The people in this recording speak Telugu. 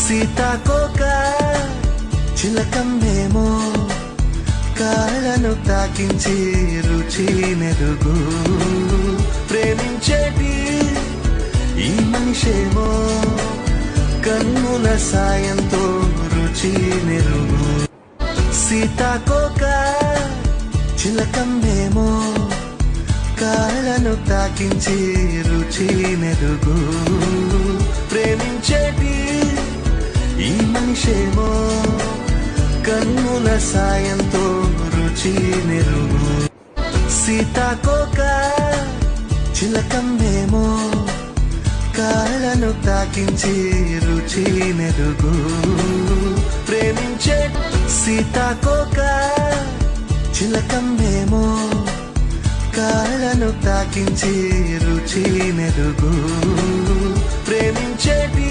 సీతాకోక చిలకమ్మేమో కాళ్ళను తాకించి రుచి నెరుగు ప్రేమించేటి ఈ మనిషేమో కన్నుల సాయంతో రుచి నెరుగు సీతాకోక చిలకమ్మేమో కాళ్ళను తాకించి రుచి నెరుగు ప్రేమించేటి ఈ మనిషేమో కన్నుల సాయంతో రుచి నెరుగు సీతాకోక చిలకమ్మేమో కాళ్ళను తాకించి రుచి నెరుగు ప్రేమించే సీతాకోక చిలకమ్మేమో కాళ్ళను తాకించి రుచి నెరుగు ప్రేమించేటి